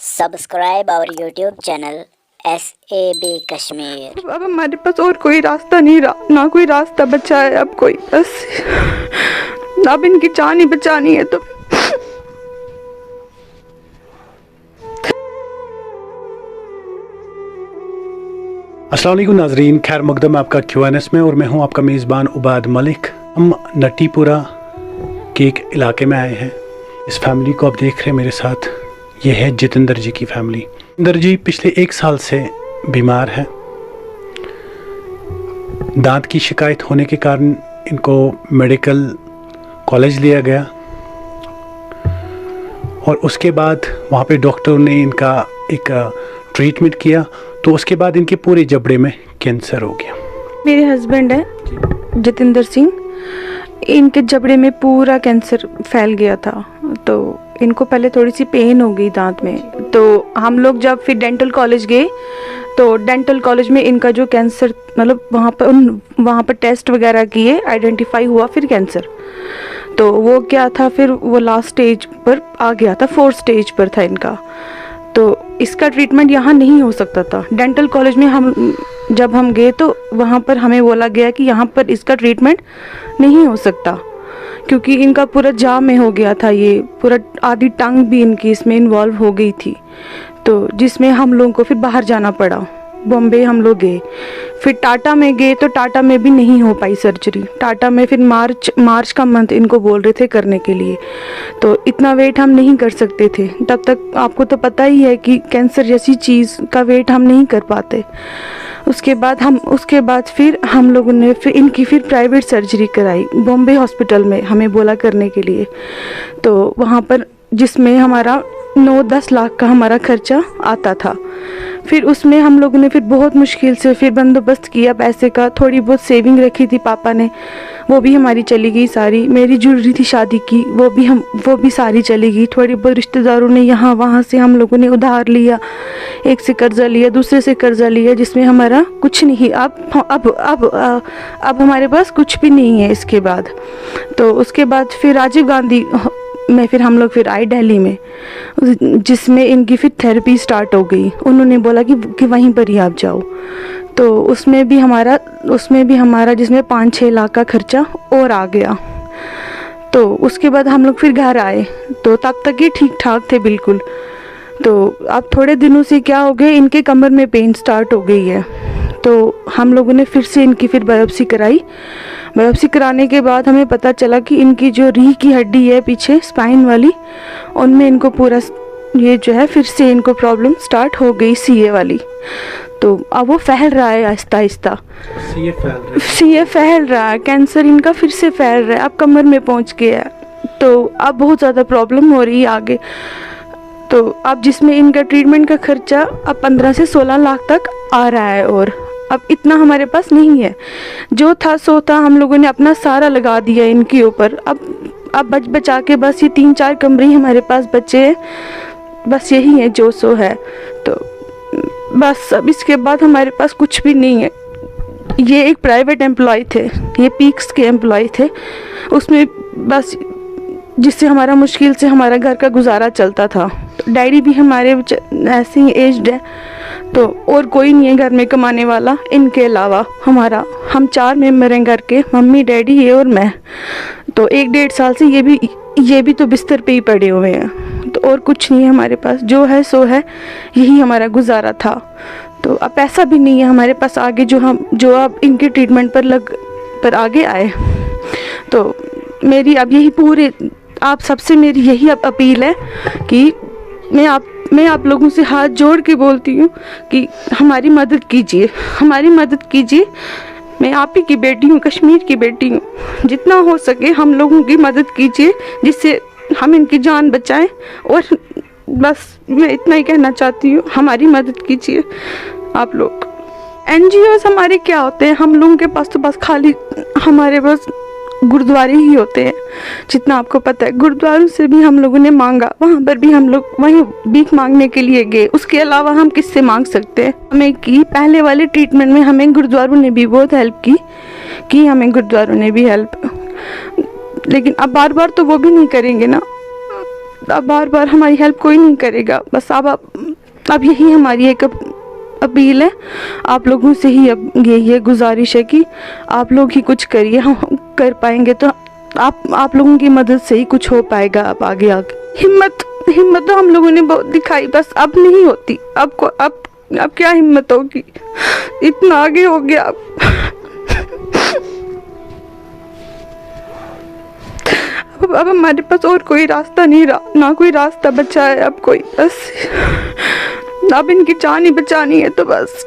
Subscribe our YouTube channel SAB Kashmir. अब हमारे पास और कोई रास्ता नहीं रहा, ना कोई रास्ता बचा है अब कोई, बस अब इनकी जान ही बचानी है। तो अस्सलाम वालेकुम नाजरीन, खैर मकदम आपका QNS में, और मैं हूं आपका मेज़बान उबाद मलिक। हम नटीपुरा के एक इलाके में आए हैं। इस फैमिली को आप देख रहे हैं मेरे साथ, ये है जितेंद्र जी की फैमिली। जितेंद्र जी पिछले 1 साल से बीमार हैं। दांत की शिकायत होने के कारण इनको मेडिकल कॉलेज लिया गया और उसके बाद वहाँ पे डॉक्टर ने इनका एक ट्रीटमेंट किया, तो उसके बाद इनके पूरे जबड़े में कैंसर हो गया। मेरे हस्बैंड है जितेंद्र सिंह, इनके जबड़े में पूरा कैंसर फैल गया था। तो इनको पहले थोड़ी सी पेन हो गई दांत में, तो हम लोग जब फिर डेंटल कॉलेज गए तो डेंटल कॉलेज में इनका जो कैंसर मतलब वहाँ पर टेस्ट वगैरह किए, आइडेंटिफाई हुआ फिर कैंसर। तो वो क्या था, फिर वो लास्ट स्टेज पर आ गया था, 4th स्टेज पर था इनका। तो इसका ट्रीटमेंट यहाँ नहीं हो सकता था। डेंटल कॉलेज में जब हम गए तो वहाँ पर हमें बोला गया कि यहाँ पर इसका ट्रीटमेंट नहीं हो सकता, क्योंकि इनका पूरा जाम में हो गया था, ये पूरा आधी टांग भी इनकी इसमें इन्वॉल्व हो गई थी। तो जिसमें हम लोगों को फिर बाहर जाना पड़ा, बॉम्बे हम लोग गए, फिर टाटा में गए तो टाटा में भी नहीं हो पाई सर्जरी। टाटा में फिर मार्च का मंथ इनको बोल रहे थे करने के लिए, तो इतना वेट हम नहीं कर सकते थे। तब तक आपको तो पता ही है कि कैंसर जैसी चीज़ का वेट हम नहीं कर पाते। उसके बाद फिर हम लोगों ने इनकी प्राइवेट सर्जरी कराई बॉम्बे हॉस्पिटल में, हमें बोला करने के लिए। तो वहाँ पर जिसमें हमारा 9-10 लाख का हमारा खर्चा आता था। फिर उसमें हम लोगों ने फिर बहुत मुश्किल से फिर बंदोबस्त किया पैसे का। थोड़ी बहुत सेविंग रखी थी पापा ने, वो भी हमारी चली गई सारी। मेरी ज्वेलरी थी शादी की, वो भी सारी चली गई। थोड़ी बहुत रिश्तेदारों ने यहाँ वहाँ से हम लोगों ने उधार लिया, एक से कर्जा लिया, दूसरे से कर्जा लिया, जिसमें हमारा कुछ नहीं। अब हमारे पास कुछ भी नहीं है इसके बाद। तो उसके बाद फिर राजीव गांधी में फिर हम लोग आए दिल्ली में, जिसमें इनकी फिर थेरेपी स्टार्ट हो गई। उन्होंने बोला कि वहीं पर ही आप जाओ। तो उसमें भी हमारा जिसमें 5-6 लाख का खर्चा और आ गया। तो उसके बाद हम लोग फिर घर आए, तो तब तक ये ठीक ठाक थे बिल्कुल। तो अब थोड़े दिनों से क्या हो गए, इनके कमर में पेन स्टार्ट हो गई है। तो हम लोगों ने फिर से इनकी बायोप्सी कराई। बायोप्सी कराने के बाद हमें पता चला कि इनकी जो रीढ़ की हड्डी है पीछे स्पाइन वाली, उनमें इनको पूरा ये जो है फिर से इनको प्रॉब्लम स्टार्ट हो गई, CA वाली। तो अब वो फैल रहा है आहिस्ता आहिस्ता, CA फैल रहा है, कैंसर इनका फिर से फैल रहा है, अब कमर में पहुंच गया है। तो अब बहुत ज़्यादा प्रॉब्लम हो रही है आगे। तो अब जिसमें इनका ट्रीटमेंट का खर्चा अब 15 से 16 लाख तक आ रहा है, और अब इतना हमारे पास नहीं है। जो था सो था, हम लोगों ने अपना सारा लगा दिया इनके ऊपर। अब बचा के बस ये 3-4 कमरे ही हमारे पास बचे हैं, बस यही है जो सो है। तो बस अब इसके बाद हमारे पास कुछ भी नहीं है। ये एक प्राइवेट एम्प्लॉय थे, ये पीक्स के एम्प्लॉय थे, उसमें बस जिससे हमारा मुश्किल से हमारा घर का गुजारा चलता था। तो डैडी भी हमारे ऐसे ही एज्ड है, तो और कोई नहीं है घर में कमाने वाला इनके अलावा। हम 4 मेंबर हैं घर के, मम्मी डैडी ये और मैं। तो 1-1.5 साल से ये भी तो बिस्तर पे ही पड़े हुए हैं। तो और कुछ नहीं है हमारे पास, जो है सो है, यही हमारा गुजारा था। तो अब पैसा भी नहीं है हमारे पास आगे, जो अब इनके ट्रीटमेंट पर आगे आए। तो मेरी अब यही आप सबसे मेरी यही अब अपील है कि मैं आप लोगों से हाथ जोड़ के बोलती हूँ कि हमारी मदद कीजिए। मैं आप ही की बेटी हूँ, कश्मीर की बेटी हूँ। जितना हो सके हम लोगों की मदद कीजिए, जिससे हम इनकी जान बचाएं। और बस मैं इतना ही कहना चाहती हूँ, हमारी मदद कीजिए आप लोग। NGOs हमारे क्या होते हैं, हम लोगों के पास तो बस खाली हमारे पास गुरुद्वारे ही होते हैं, जितना आपको पता है। गुरुद्वारों से भी हम लोगों ने मांगा, वहाँ पर भी हम लोग वहीं भीख मांगने के लिए गए। उसके अलावा हम किससे मांग सकते हैं? हमें पहले वाले ट्रीटमेंट में हमें गुरुद्वारों ने भी बहुत हेल्प की हमें गुरुद्वारों ने भी हेल्प, लेकिन अब बार बार तो वो भी नहीं करेंगे ना। अब बार बार हमारी हेल्प कोई नहीं करेगा। बस अब यही हमारी एक अपील है आप लोगों से ही, अब यही है गुजारिश है कि आप लोग ही कुछ करिए। हम कर पाएंगे तो आप लोगों की मदद से ही कुछ हो पाएगा। अब आगे हिम्मत तो हम लोगों ने बहुत दिखाई, बस अब नहीं होती। अब क्या हिम्मत होगी, इतना आगे हो गया अब हमारे पास और कोई रास्ता नहीं रहा, ना कोई रास्ता बचा है अब कोई, बस अब इनकी जान ही बचानी है। तो बस